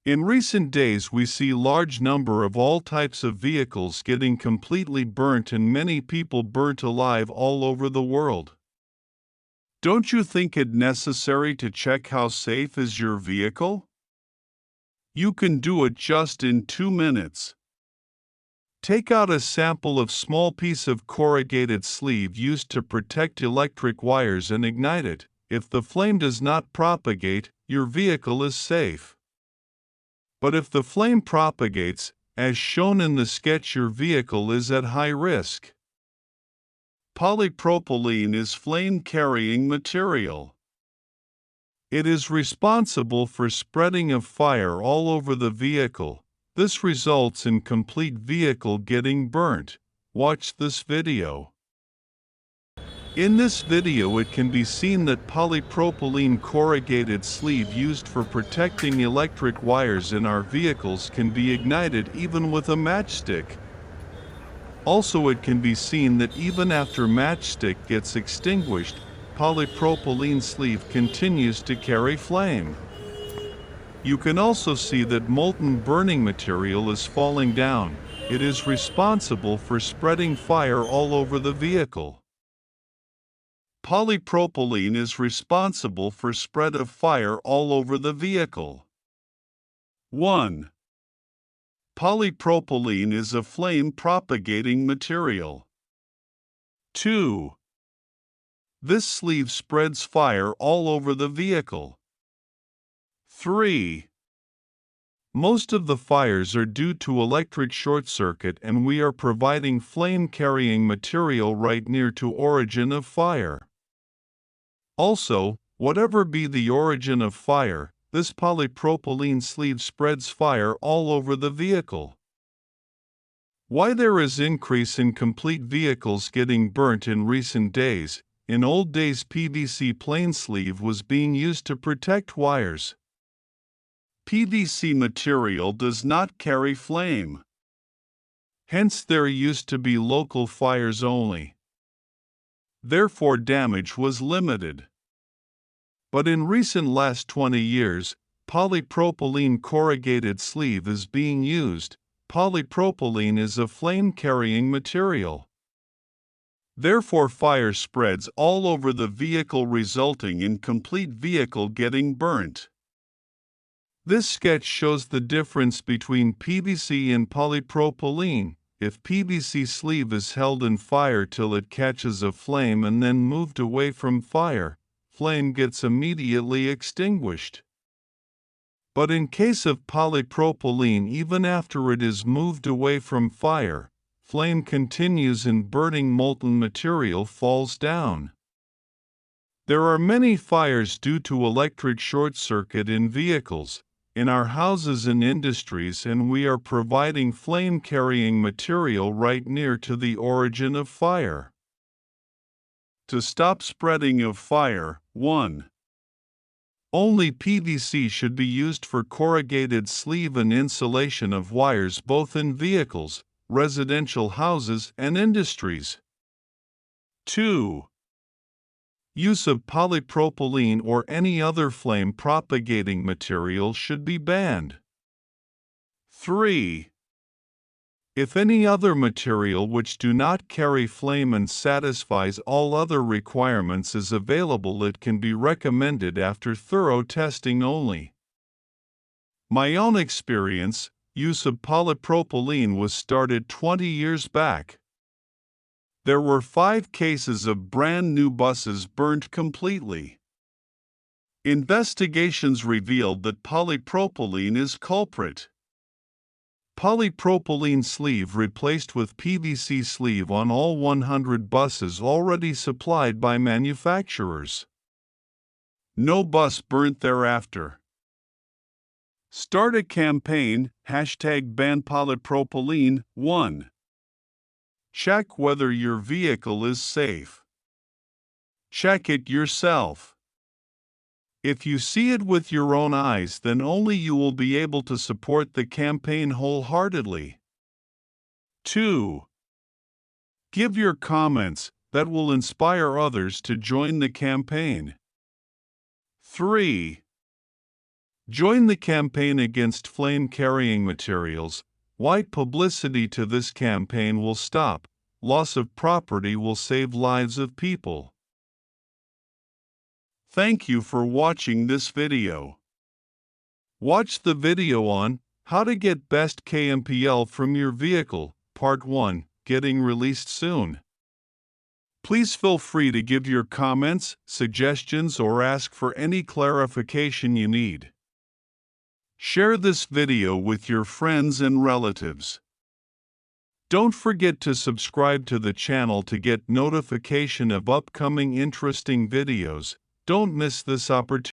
In recent days we see large number of all types of vehicles getting completely burnt and many people burnt alive all over the world. Don't you think it necessary to check how safe is your vehicle? You can do it just in 2 minutes. Take out a sample of small piece of corrugated sleeve used to protect electric wires and ignite it. If the flame does not propagate, your vehicle is safe. But if the flame propagates, as shown in the sketch, your vehicle is at high risk. Polypropylene is flame-carrying material. It is responsible for spreading of fire all over the vehicle. This results in complete vehicle getting burnt. Watch this video. In this video it can be seen that polypropylene corrugated sleeve used for protecting electric wires in our vehicles can be ignited even with a matchstick. Also it can be seen that even after matchstick gets extinguished, polypropylene sleeve continues to carry flame. You can also see that molten burning material is falling down. It is responsible for spreading fire all over the vehicle. Polypropylene is responsible for spread of fire all over the vehicle. 1. Polypropylene is a flame-propagating material. 2. This sleeve spreads fire all over the vehicle. 3. Most of the fires are due to electric short circuit and we are providing flame-carrying material right near to origin of fire. Also, whatever be the origin of fire, this polypropylene sleeve spreads fire all over the vehicle. Why there is increase in complete vehicles getting burnt in recent days? In old days PVC plain sleeve was being used to protect wires. PVC material does not carry flame. Hence there used to be local fires only. Therefore damage was limited. But in recent last 20 years, polypropylene corrugated sleeve is being used. Polypropylene is a flame-carrying material. Therefore fire spreads all over the vehicle resulting in complete vehicle getting burnt. This sketch shows the difference between PVC and polypropylene. If PVC sleeve is held in fire till it catches a flame and then moved away from fire, flame gets immediately extinguished. But in case of polypropylene, even after it is moved away from fire, flame continues and burning molten material falls down. There are many fires due to electric short circuit in vehicles, in our houses and industries, and we are providing flame-carrying material right near to the origin of fire. To stop spreading of fire, 1. Only PVC should be used for corrugated sleeve and insulation of wires both in vehicles, residential houses, and industries. 2. Use of polypropylene or any other flame-propagating material should be banned. 3. If any other material which do not carry flame and satisfies all other requirements is available, it can be recommended after thorough testing only. My own experience, use of polypropylene was started 20 years back. There were 5 cases of brand new buses burned completely. Investigations revealed that polypropylene is culprit. Polypropylene sleeve replaced with PVC sleeve on all 100 buses already supplied by manufacturers. No bus burnt thereafter. Start a campaign, #BanPolypropylene. 1. Check whether your vehicle is safe. Check it yourself. If you see it with your own eyes, then only you will be able to support the campaign wholeheartedly. 2. Give your comments that will inspire others to join the campaign. 3. Join the campaign against flame-carrying materials. White publicity to this campaign will stop. Loss of property will save lives of people. Thank you for watching this video. Watch the video on How to Get Best KMPL from Your Vehicle, Part 1, getting released soon. Please feel free to give your comments, suggestions, or ask for any clarification you need. Share this video with your friends and relatives. Don't forget to subscribe to the channel to get notification of upcoming interesting videos. Don't miss this opportunity.